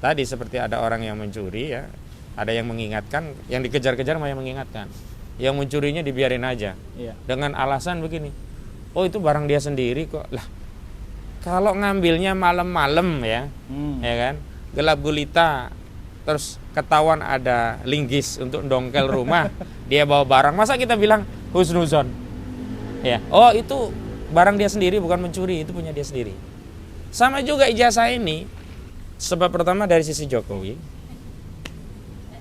tadi seperti ada orang yang mencuri ya, ada yang mengingatkan, yang dikejar-kejar malah yang mengingatkan. Yang mencurinya dibiarin aja. Iya. Dengan alasan begini. Oh, itu barang dia sendiri kok. Lah, kalau ngambilnya malam-malam ya, ya kan? Gelap gulita, terus ketahuan ada linggis untuk dongkel rumah, dia bawa barang. Masa kita bilang husnuzon? Ya. Oh, itu barang dia sendiri, bukan mencuri, itu punya dia sendiri. Sama juga ijazah ini. Sebab pertama dari sisi Jokowi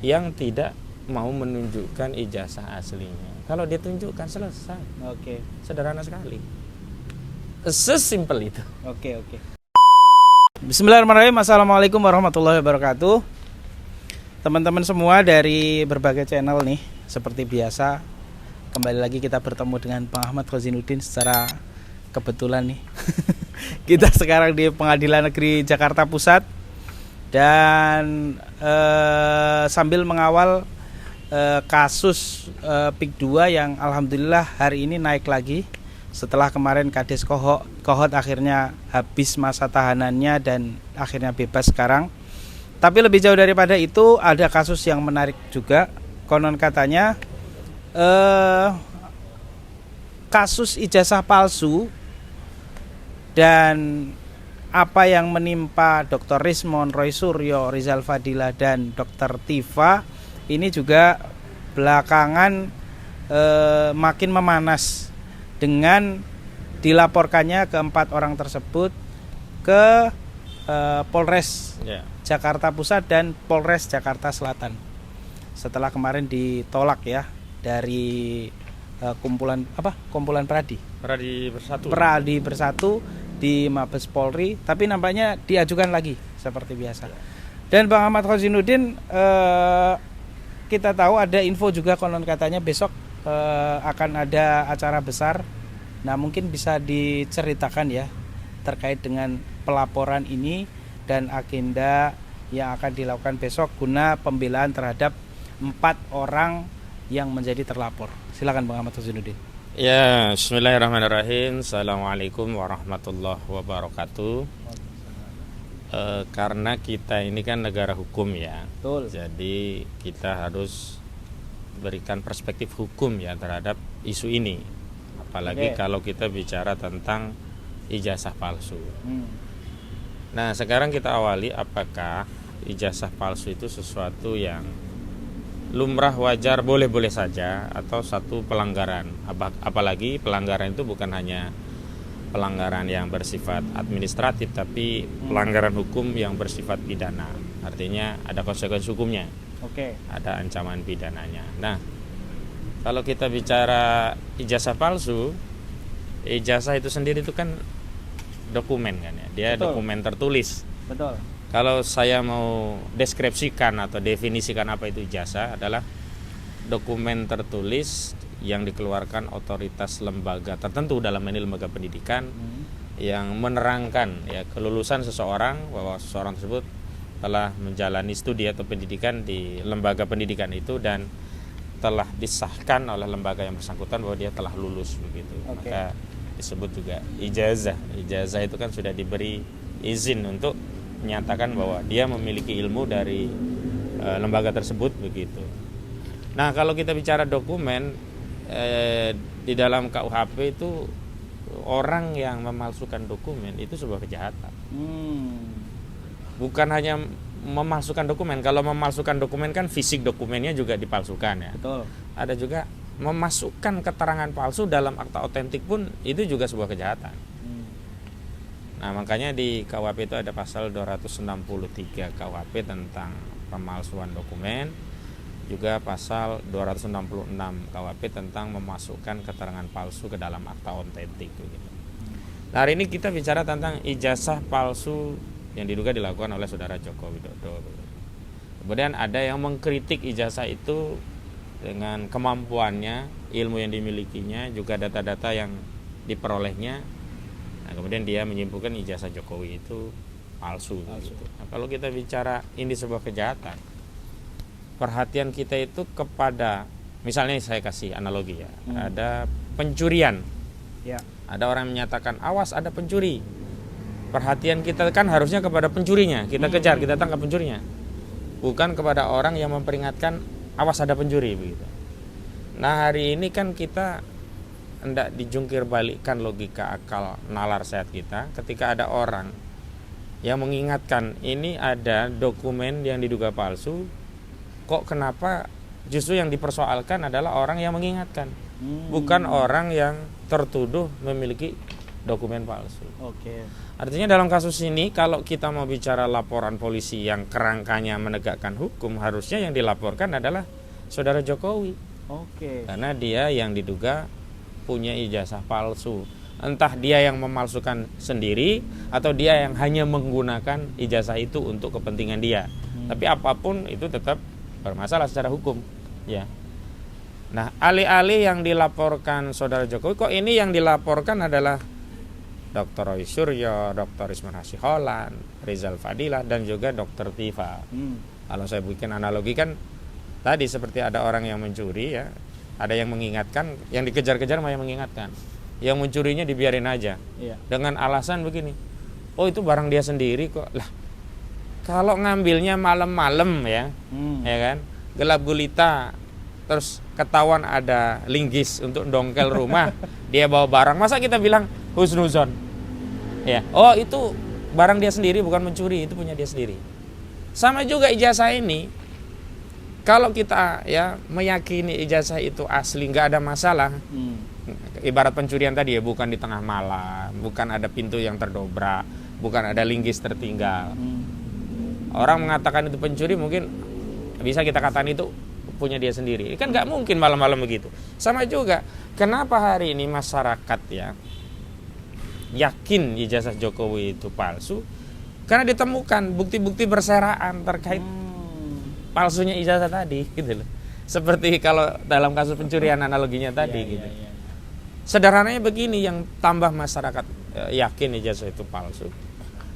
yang tidak mau menunjukkan ijazah aslinya. Kalau dia tunjukkan selesai. Oke. Sederhana sekali. Sesimpel itu. Oke. Bismillahirrahmanirrahim. Assalamualaikum warahmatullahi wabarakatuh. Teman-teman semua dari berbagai channel nih, seperti biasa kembali lagi kita bertemu dengan Bang Ahmad Khozinuddin secara kebetulan nih. Kita sekarang di Pengadilan Negeri Jakarta Pusat dan sambil mengawal kasus PIK 2 yang alhamdulillah hari ini naik lagi setelah kemarin Kades Kohot akhirnya habis masa tahanannya dan akhirnya bebas sekarang. Tapi lebih jauh daripada itu ada kasus yang menarik juga, konon katanya kasus ijazah palsu dan apa yang menimpa Dr. Rismon, Roy Suryo, Rizal Fadila dan Dr. Tifa ini juga belakangan makin memanas dengan dilaporkannya keempat orang tersebut ke Polres Jakarta Pusat dan Polres Jakarta Selatan. Setelah kemarin ditolak ya dari kumpulan Pradi Bersatu di Mabes Polri, tapi nampaknya diajukan lagi seperti biasa. Dan Bang Ahmad Khozinuddin, kita tahu ada info juga konon katanya besok akan ada acara besar. Nah, mungkin bisa diceritakan ya terkait dengan pelaporan ini dan agenda yang akan dilakukan besok guna pembelaan terhadap 4 orang yang menjadi terlapor. Silakan Bang Ahmad Khozinuddin. Ya, bismillahirrahmanirrahim. Assalamualaikum warahmatullahi wabarakatuh. Karena kita ini kan negara hukum ya. Betul. Jadi kita harus berikan perspektif hukum ya terhadap isu ini. Apalagi kalau kita bicara tentang ijazah palsu. Nah, sekarang kita awali apakah ijazah palsu itu sesuatu yang lumrah, wajar, boleh-boleh saja atau satu pelanggaran. Apalagi pelanggaran itu bukan hanya pelanggaran yang bersifat administratif, tapi pelanggaran hukum yang bersifat pidana. Artinya ada konsekuensi hukumnya. Oke. Ada ancaman pidananya. Nah, kalau kita bicara ijazah palsu, ijazah itu sendiri itu kan dokumen kan ya. Dia Betul. Dokumen tertulis. Betul. Kalau saya mau deskripsikan atau definisikan apa itu ijazah, adalah dokumen tertulis yang dikeluarkan otoritas lembaga tertentu, dalam ini lembaga pendidikan, yang menerangkan ya kelulusan seseorang, bahwa seseorang tersebut telah menjalani studi atau pendidikan di lembaga pendidikan itu dan telah disahkan oleh lembaga yang bersangkutan bahwa dia telah lulus begitu. Maka disebut juga ijazah. Ijazah itu kan sudah diberi izin untuk menyatakan bahwa dia memiliki ilmu dari lembaga tersebut begitu. Nah, kalau kita bicara dokumen di dalam KUHP itu, orang yang memalsukan dokumen itu sebuah kejahatan. Bukan hanya memalsukan dokumen. Kalau memalsukan dokumen kan fisik dokumennya juga dipalsukan ya. Betul. Ada juga memasukkan keterangan palsu dalam akta otentik pun itu juga sebuah kejahatan. Nah, makanya di KUHP itu ada pasal 263 KUHP tentang pemalsuan dokumen, juga pasal 266 KUHP tentang memasukkan keterangan palsu ke dalam akta otentik gitu. Nah, hari ini kita bicara tentang ijazah palsu yang diduga dilakukan oleh saudara Joko Widodo. Kemudian ada yang mengkritik ijazah itu dengan kemampuannya, ilmu yang dimilikinya, juga data-data yang diperolehnya. Nah, kemudian dia menyimpulkan ijazah Jokowi itu palsu. Gitu. Nah, kalau kita bicara ini sebuah kejahatan, perhatian kita itu kepada, misalnya saya kasih analogi ya, ada pencurian. Ya. Ada orang yang menyatakan, awas ada pencuri. perhatian kita kan harusnya kepada pencurinya, kita kejar, kita tangkap pencurinya, bukan kepada orang yang memperingatkan awas ada pencuri begitu. Nah hari ini kan kita hendak dijungkir balikkan logika akal nalar sehat kita ketika ada orang yang mengingatkan ini ada dokumen yang diduga palsu, kok kenapa justru yang dipersoalkan adalah orang yang mengingatkan, bukan orang yang tertuduh memiliki dokumen palsu. Oke. Artinya dalam kasus ini kalau kita mau bicara laporan polisi yang kerangkanya menegakkan hukum, harusnya yang dilaporkan adalah saudara Jokowi. Oke. Karena dia yang diduga punya ijazah palsu. Entah dia yang memalsukan sendiri atau dia yang hanya menggunakan ijazah itu untuk kepentingan dia. Tapi apapun itu tetap bermasalah secara hukum, ya. Nah, alih-alih yang dilaporkan saudara Jokowi, kok ini yang dilaporkan adalah Dr. Roy Suryo, Dr. Isman Hasiholan, Rizal Fadilah, dan juga Dr. Tifa. Kalau saya bikin analogi kan tadi seperti ada orang yang mencuri, ya, ada yang mengingatkan, yang dikejar-kejar malah yang mengingatkan, yang mencurinya dibiarin aja, dengan alasan begini, oh itu barang dia sendiri kok. Lah, kalau ngambilnya malam-malam ya kan, gelap gulita, terus ketahuan ada linggis untuk dongkel rumah, dia bawa barang, masa kita bilang husnuzon? Ya, oh itu barang dia sendiri, bukan mencuri, itu punya dia sendiri. Sama juga ijazah ini, kalau kita ya meyakini ijazah itu asli, nggak ada masalah. Ibarat pencurian tadi ya, bukan di tengah malam, bukan ada pintu yang terdobrak, bukan ada linggis tertinggal. Orang mengatakan itu pencuri, mungkin bisa kita katakan itu punya dia sendiri. Kan nggak mungkin malam-malam begitu. Sama juga, kenapa hari ini masyarakat ya yakin ijazah Jokowi itu palsu? Karena ditemukan bukti-bukti berseraan terkait palsunya ijazah tadi, gitu loh. Seperti kalau dalam kasus pencurian analoginya tadi, gitu. Sederhananya begini, yang tambah masyarakat yakin ijazah itu palsu.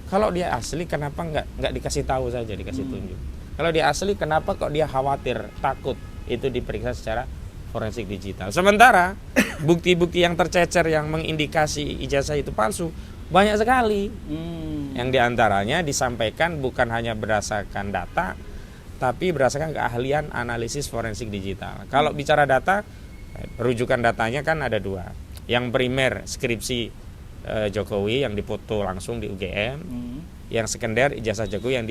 Kalau dia asli, kenapa nggak dikasih tahu saja, dikasih tunjuk? Kalau dia asli, kenapa kok dia khawatir, takut itu diperiksa secara forensik digital? Sementara bukti-bukti yang tercecer yang mengindikasi ijazah itu palsu banyak sekali. Yang diantaranya disampaikan bukan hanya berdasarkan data, tapi berdasarkan keahlian analisis forensik digital. Kalau bicara data, rujukan datanya kan ada dua. Yang primer skripsi Jokowi yang dipoto langsung di UGM, yang sekunder ijazah Jokowi yang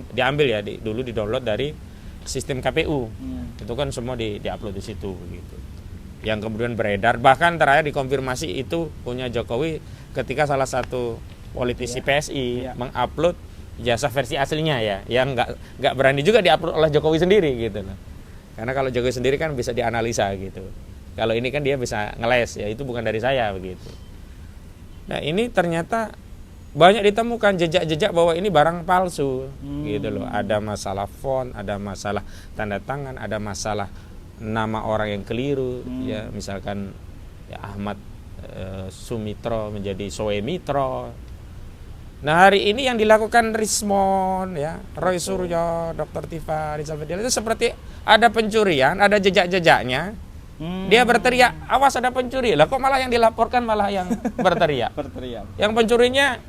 diambil ya, dulu di-download dari sistem KPU. Itu kan semua di-upload di situ begitu. Yang kemudian beredar, bahkan terakhir dikonfirmasi itu punya Jokowi ketika salah satu politisi PSI mengupload ijazah versi aslinya ya, yang nggak berani juga diupload oleh Jokowi sendiri gitu loh. Karena kalau Jokowi sendiri kan bisa dianalisa gitu. Kalau ini kan dia bisa ngeles, ya itu bukan dari saya begitu. Nah ini ternyata banyak ditemukan jejak-jejak bahwa ini barang palsu gitu loh. Ada masalah font, ada masalah tanda tangan, ada masalah nama orang yang keliru, ya misalkan ya Ahmad Sumitro menjadi Soemitro. Nah hari ini yang dilakukan Rismon, ya Roy Suryo, Dr. Tifa, Rizal Fadilah itu seperti ada pencurian, ada jejak-jejaknya. Dia berteriak, awas ada pencuri. Lah kok malah yang dilaporkan malah yang berteriak. Yang pencurinya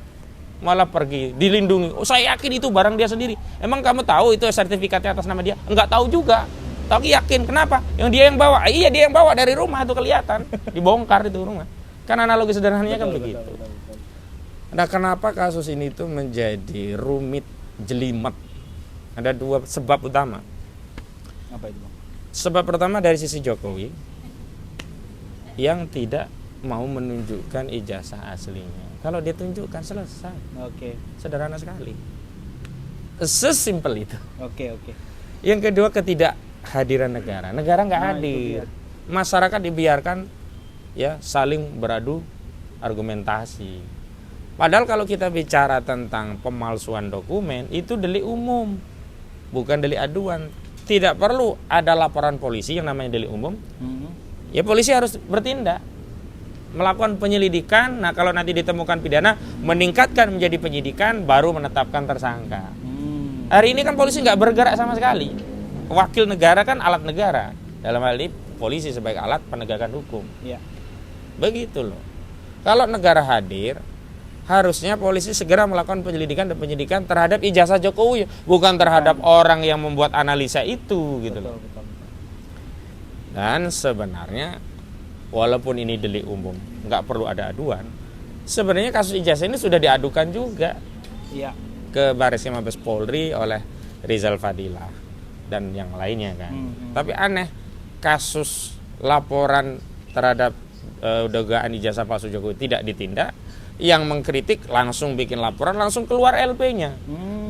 malah pergi, dilindungi. Oh, saya yakin itu barang dia sendiri. Emang kamu tahu itu sertifikatnya atas nama dia? Enggak tahu juga. Tapi yakin, kenapa? Yang dia yang bawa. Iya, dia yang bawa dari rumah, itu kelihatan. Dibongkar itu rumah. Kan analogi sederhananya kan begitu. Nah, kenapa kasus ini tuh menjadi rumit, jelimet? Ada dua sebab utama. Apa itu, Bang? Sebab pertama dari sisi Jokowi yang tidak mau menunjukkan ijazah aslinya. Kalau dia tunjukkan selesai. Oke. Sederhana sekali. Sesimpel itu. Oke. Yang kedua, ketidakhadiran negara. Negara nggak hadir. Masyarakat dibiarkan ya saling beradu argumentasi. Padahal kalau kita bicara tentang pemalsuan dokumen, itu delik umum, bukan delik aduan. Tidak perlu ada laporan polisi yang namanya delik umum. Ya polisi harus bertindak, melakukan penyelidikan. Nah kalau nanti ditemukan pidana, meningkatkan menjadi penyidikan, baru menetapkan tersangka. Hari ini kan polisi nggak bergerak sama sekali. Wakil negara kan alat negara. Dalam hal ini polisi sebagai alat penegakan hukum. Begitu loh. Kalau negara hadir, harusnya polisi segera melakukan penyelidikan dan penyidikan terhadap ijazah Jokowi, bukan terhadap orang yang membuat analisa itu gitu loh. Betul. Dan sebenarnya walaupun ini delik umum, nggak perlu ada aduan. Sebenarnya kasus ijazah ini sudah diadukan juga Iya. ke Baris Krim Mabes Polri oleh Rizal Fadilah dan yang lainnya kan. Tapi aneh, kasus laporan terhadap dugaan ijazah palsu Jokowi tidak ditindak. Yang mengkritik langsung bikin laporan, langsung keluar LP-nya.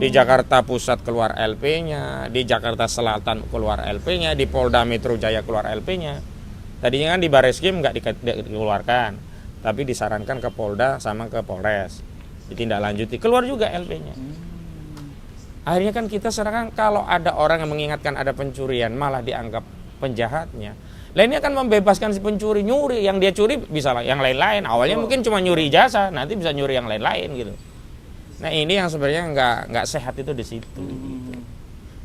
Di Jakarta Pusat keluar LP-nya, di Jakarta Selatan keluar LP-nya, di Polda Metro Jaya keluar LP-nya. Tadinya kan di Baris Krim nggak dikeluarkan, tapi disarankan ke Polda sama ke Polres. Ditindaklanjuti, keluar juga LP-nya. Akhirnya kan kita sekarang kalau ada orang yang mengingatkan ada pencurian malah dianggap penjahatnya. Lainnya kan membebaskan si pencuri, nyuri yang dia curi bisa yang lain-lain. Awalnya mungkin cuma nyuri ijazah, nanti bisa nyuri yang lain-lain gitu. Nah ini yang sebenarnya nggak sehat itu di situ. Gitu.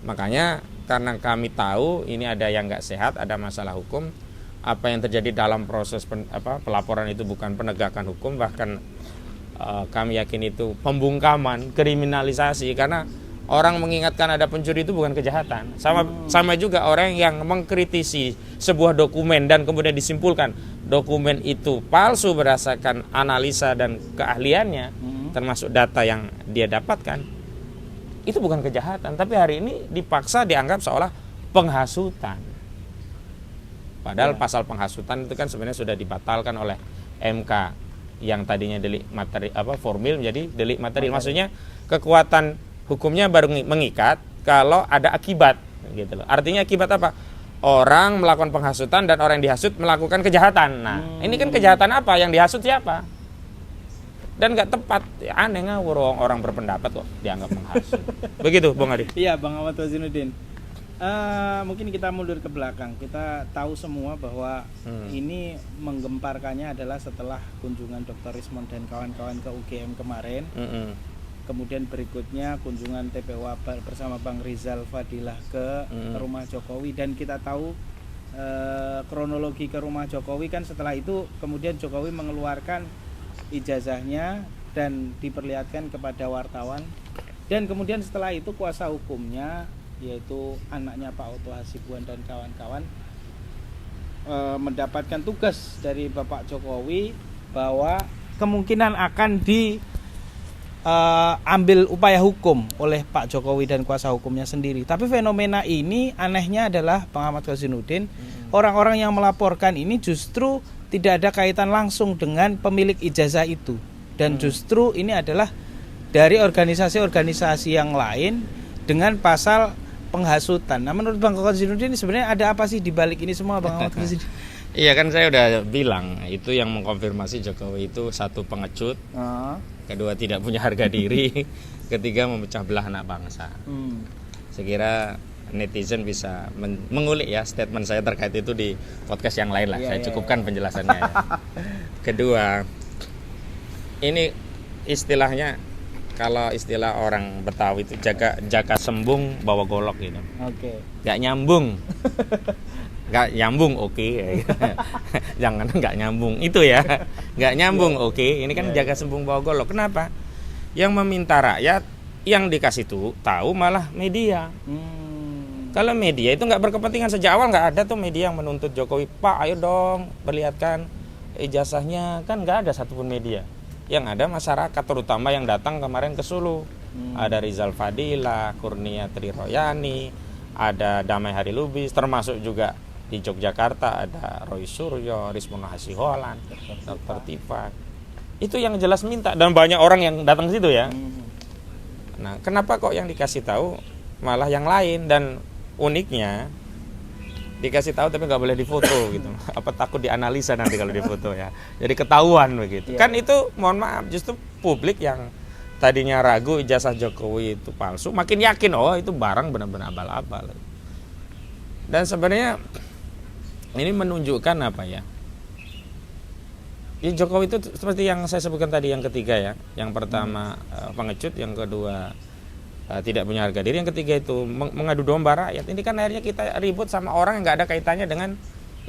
Makanya karena kami tahu ini ada yang nggak sehat, ada masalah hukum. Apa yang terjadi dalam proses pelaporan itu bukan penegakan hukum, bahkan kami yakin itu pembungkaman, kriminalisasi, karena orang mengingatkan ada pencuri itu bukan kejahatan. Sama juga orang yang mengkritisi sebuah dokumen dan kemudian disimpulkan dokumen itu palsu berdasarkan analisa dan keahliannya, termasuk data yang dia dapatkan, itu bukan kejahatan. Tapi hari ini dipaksa dianggap seolah penghasutan. Padahal pasal penghasutan itu kan sebenarnya sudah dibatalkan oleh MK, yang tadinya delik materi formil menjadi delik material. Maksudnya kekuatan hukumnya baru mengikat kalau ada akibat gitu loh. Artinya akibat apa? Orang melakukan penghasutan dan orang yang dihasut melakukan kejahatan. Nah, ini kan kejahatan apa? Yang dihasut siapa? Dan nggak tepat. Ya, aneh ngawur orang berpendapat kok dianggap menghasut. Begitu, Bung Adi. Iya, Bang Ahmad Wazinuddin. Mungkin kita mundur ke belakang. Kita tahu semua bahwa ini menggemparkannya adalah setelah kunjungan Dr. Rismond dan kawan-kawan ke UGM kemarin. Kemudian berikutnya kunjungan TPO bersama Bang Rizal Fadilah ke rumah Jokowi, dan kita tahu kronologi ke rumah Jokowi kan setelah itu kemudian Jokowi mengeluarkan ijazahnya dan diperlihatkan kepada wartawan, dan kemudian setelah itu kuasa hukumnya yaitu anaknya Pak Otto Hasibuan dan kawan-kawan mendapatkan tugas dari Bapak Jokowi bahwa kemungkinan akan ambil upaya hukum oleh Pak Jokowi dan kuasa hukumnya sendiri. Tapi fenomena ini anehnya adalah Bang Ahmad Wazinuddin, orang-orang yang melaporkan ini justru tidak ada kaitan langsung dengan pemilik ijazah itu, dan justru ini adalah dari organisasi-organisasi yang lain dengan pasal penghasutan. Nah, menurut Bang Wazinuddin sebenarnya ada apa sih di balik ini semua, Bang Ahmad Wazinuddin? Iya kan saya udah bilang itu yang mengkonfirmasi Jokowi itu satu pengecut, kedua tidak punya harga diri, ketiga memecah belah anak bangsa. Saya kira netizen bisa mengulik ya statement saya terkait itu di podcast yang lain lah. Saya cukupkan penjelasannya. Ya. Kedua, ini istilahnya kalau istilah orang Betawi itu jaga sembung bawa golok gitu. Gak nyambung. Nggak nyambung jangan nggak nyambung itu ya, nggak nyambung ini kan jaga sembung bawa golok. Kenapa? Yang meminta rakyat, yang dikasih tahu malah media. Kalau media itu nggak berkepentingan, sejak awal nggak ada tuh media yang menuntut Jokowi, Pak ayo dong perlihatkan ijazahnya, kan nggak ada satupun media. Yang ada masyarakat, terutama yang datang kemarin ke Sulu. Ada Rizal Fadilah, Kurnia Triroyani, ada Damai Hari Lubis, termasuk juga di Yogyakarta ada Roy Suryo, Rismond Hasiholan, Dr. Tifa. Itu yang jelas minta, dan banyak orang yang datang ke situ ya. Nah, kenapa kok yang dikasih tahu malah yang lain? Dan uniknya dikasih tahu tapi nggak boleh difoto gitu. Apa takut dianalisa nanti kalau difoto ya. Jadi ketahuan begitu. Kan itu mohon maaf, justru publik yang tadinya ragu ijazah Jokowi itu palsu makin yakin itu barang benar-benar abal-abal. Dan sebenarnya ini menunjukkan apa ya? Ya Jokowi itu seperti yang saya sebutkan tadi, yang ketiga ya. Yang pertama pengecut, yang kedua tidak punya harga diri, yang ketiga itu mengadu domba rakyat. Ini kan akhirnya kita ribut sama orang yang nggak ada kaitannya dengan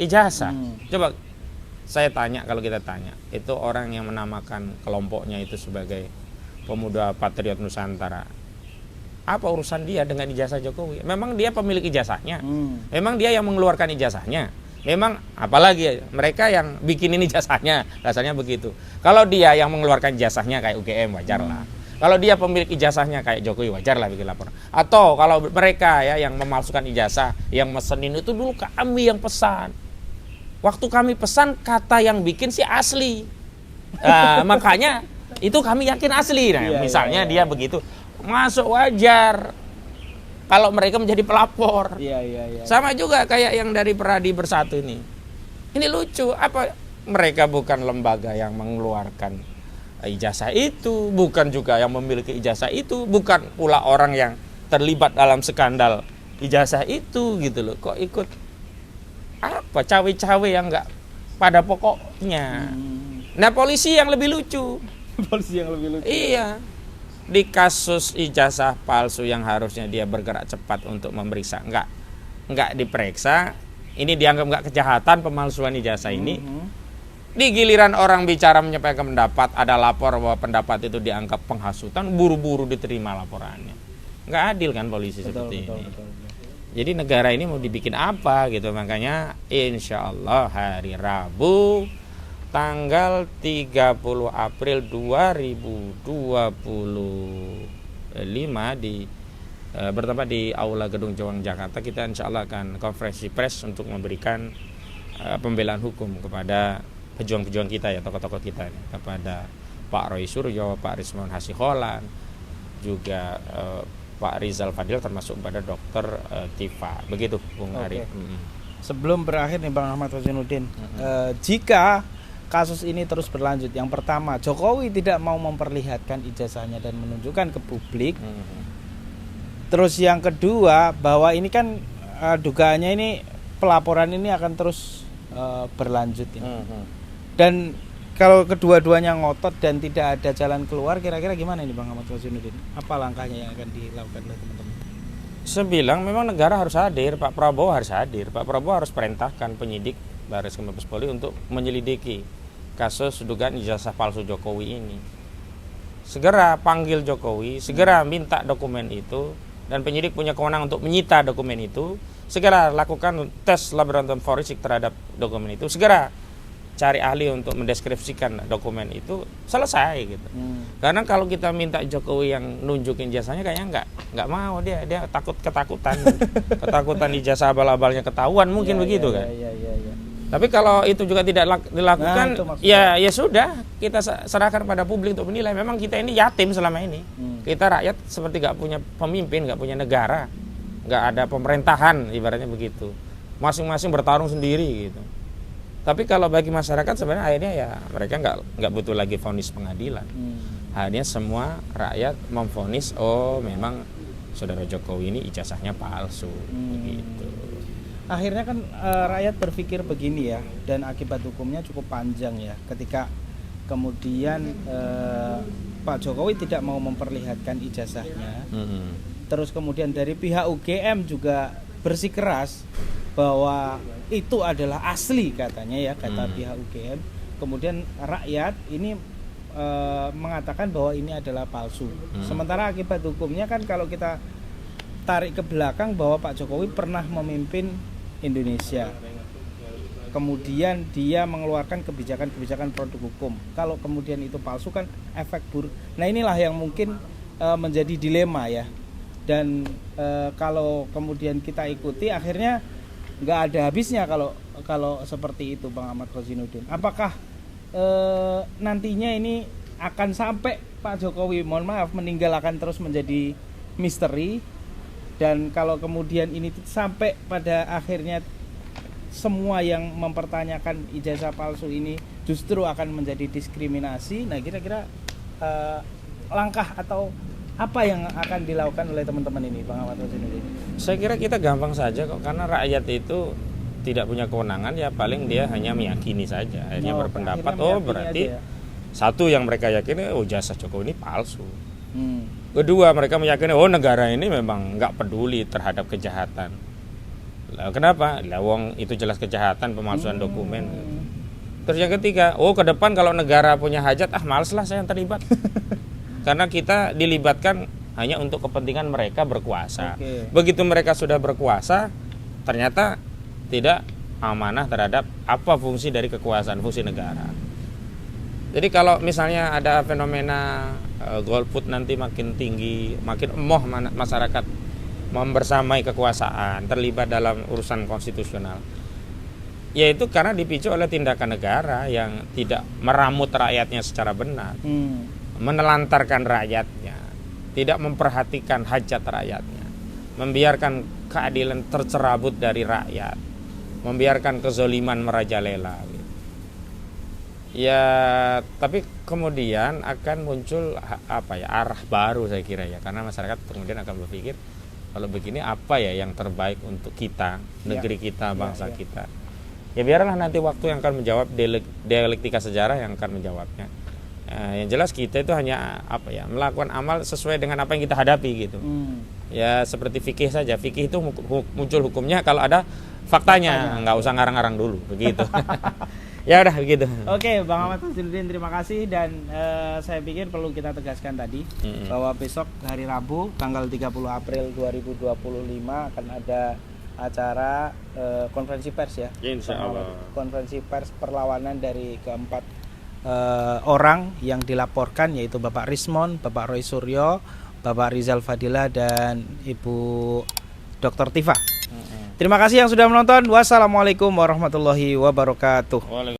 ijazah. Coba saya tanya, kalau kita tanya, itu orang yang menamakan kelompoknya itu sebagai Pemuda Patriot Nusantara, apa urusan dia dengan ijazah Jokowi? Memang dia pemilik ijazahnya, memang dia yang mengeluarkan ijazahnya, memang apalagi mereka yang bikinin ijazahnya, rasanya begitu. Kalau dia yang mengeluarkan ijazahnya kayak UGM, wajar lah. Kalau dia pemilik ijazahnya kayak Jokowi, wajar lah bikin laporan. Atau kalau mereka ya yang memalsukan ijazah, yang mesenin itu dulu kami yang pesan. Waktu kami pesan kata yang bikin sih asli. Makanya itu kami yakin asli. Nah, misalnya dia begitu, masuk wajar. Kalau mereka menjadi pelapor. Sama juga kayak yang dari Peradi Bersatu ini. Ini lucu, apa mereka bukan lembaga yang mengeluarkan ijazah itu, bukan juga yang memiliki ijazah itu, bukan pula orang yang terlibat dalam skandal ijazah itu gitu loh. Kok ikut apa cawe-cawe yang enggak pada pokoknya. Nah, polisi yang lebih lucu. Polisi yang lebih lucu. Iya. Di kasus ijazah palsu yang harusnya dia bergerak cepat untuk memeriksa, enggak diperiksa. Ini dianggap enggak kejahatan pemalsuan ijazah ini. Di giliran orang bicara menyampaikan pendapat, ada lapor bahwa pendapat itu dianggap penghasutan, buru-buru diterima laporannya. Nggak adil kan polisi seperti ini. Jadi negara ini mau dibikin apa gitu. Makanya insya Allah hari Rabu tanggal 30 April 2025 bertempat di Aula Gedung Juang Jakarta, kita insya Allah akan konferensi pers untuk memberikan pembelaan hukum kepada pejuang-pejuang kita ya, tokoh-tokoh kita ini, kepada Pak Roy Suryo, Pak Rismon Hasihholan, juga Pak Rizal Fadil, termasuk pada Dokter Tifa. Begitu Bung Ari. Sebelum berakhir nih Bang Ahmad Khazainuddin, jika kasus ini terus berlanjut, yang pertama Jokowi tidak mau memperlihatkan ijazahnya dan menunjukkan ke publik. Terus yang kedua bahwa ini kan dugaannya ini pelaporan ini akan terus berlanjut ini. Dan kalau kedua-duanya ngotot dan tidak ada jalan keluar, kira-kira gimana ini Bang Ahmad Khazainuddin? Apa langkahnya yang akan dilakukan oleh teman-teman? Sebilang memang negara harus hadir, Pak Prabowo harus hadir. Pak Prabowo harus perintahkan penyidik Barreskrim Mabes Polri untuk menyelidiki kasus dugaan ijazah palsu Jokowi ini. Segera panggil Jokowi, segera minta dokumen itu, dan penyidik punya kewenangan untuk menyita dokumen itu. Segera lakukan tes laboratorium forensik terhadap dokumen itu. Segera cari ahli untuk mendeskripsikan dokumen itu, selesai gitu. Karena kalau kita minta Jokowi yang nunjukin ijazahnya, kayaknya nggak mau, dia ketakutan ijazah abal-abalnya ketahuan, mungkin begitu kan. Tapi kalau itu juga tidak dilakukan, ya sudah, kita serahkan pada publik untuk menilai. Memang kita ini yatim selama ini. Kita rakyat seperti nggak punya pemimpin, nggak punya negara, nggak ada pemerintahan, ibaratnya begitu. Masing-masing bertarung sendiri gitu. Tapi kalau bagi masyarakat sebenarnya akhirnya ya mereka nggak butuh lagi vonis pengadilan. Akhirnya semua rakyat memvonis, oh memang saudara Jokowi ini ijazahnya palsu, begitu. Akhirnya kan rakyat berpikir begini ya, dan akibat hukumnya cukup panjang ya. Ketika kemudian Pak Jokowi tidak mau memperlihatkan ijazahnya, terus kemudian dari pihak UGM juga bersikeras bahwa itu adalah asli katanya ya, kata pihak UGM. Kemudian rakyat ini mengatakan bahwa ini adalah palsu. Sementara akibat hukumnya kan kalau kita tarik ke belakang bahwa Pak Jokowi pernah memimpin Indonesia. Kemudian dia mengeluarkan kebijakan-kebijakan produk hukum. Kalau kemudian itu palsu kan efek buruk. Nah inilah yang mungkin menjadi dilema ya. Dan kalau kemudian kita ikuti akhirnya nggak ada habisnya kalau seperti itu Bang Ahmad Khazainuddin. Apakah nantinya ini akan sampai Pak Jokowi mohon maaf meninggal akan terus menjadi misteri, dan kalau kemudian ini sampai pada akhirnya semua yang mempertanyakan ijazah palsu ini justru akan menjadi diskriminasi. Nah kira-kira langkah atau apa yang akan dilakukan oleh teman-teman ini Bang Ahmad Khazainuddin? Saya kira kita gampang saja kok, karena rakyat itu tidak punya kewenangan, ya paling dia hanya meyakini saja, hanya berpendapat berarti satu yang mereka yakini, ijazah Jokowi ini palsu. Kedua, mereka meyakini negara ini memang nggak peduli terhadap kejahatan. Lah kenapa? Lah wong itu jelas kejahatan, pemalsuan dokumen. Terus yang ketiga, ke depan kalau negara punya hajat, males lah saya yang terlibat. Karena kita dilibatkan hanya untuk kepentingan mereka berkuasa. Begitu mereka sudah berkuasa, ternyata tidak amanah terhadap apa fungsi dari kekuasaan, fungsi negara. Jadi kalau misalnya ada fenomena golput nanti makin tinggi, makin emoh masyarakat membersamai kekuasaan, terlibat dalam urusan konstitusional, yaitu karena dipicu oleh tindakan negara yang tidak meramut rakyatnya secara benar, menelantarkan rakyatnya, tidak memperhatikan hajat rakyatnya, membiarkan keadilan tercerabut dari rakyat, membiarkan kezoliman merajalela. Ya, tapi kemudian akan muncul arah baru saya kira ya, karena masyarakat kemudian akan berpikir kalau begini apa ya yang terbaik untuk kita, negeri kita, bangsa kita. Ya biarlah nanti waktu yang akan menjawab, dialektika sejarah yang akan menjawabnya. Yang jelas kita itu hanya melakukan amal sesuai dengan apa yang kita hadapi gitu. Ya seperti fikih saja, fikih itu muncul hukumnya kalau ada faktanya, nggak usah ngarang-ngarang dulu begitu. Ya udah begitu. Oke, Bang Ahmad Faziluddin, terima kasih. Dan saya pikir perlu kita tegaskan tadi bahwa besok hari Rabu tanggal 30 April 2025 akan ada acara konferensi pers ya. Insya Allah. Konferensi pers perlawanan dari keempat orang yang dilaporkan, yaitu Bapak Rismon, Bapak Roy Suryo, Bapak Rizal Fadila, dan Ibu Dr. Tifa. Terima kasih yang sudah menonton. Wassalamualaikum warahmatullahi wabarakatuh.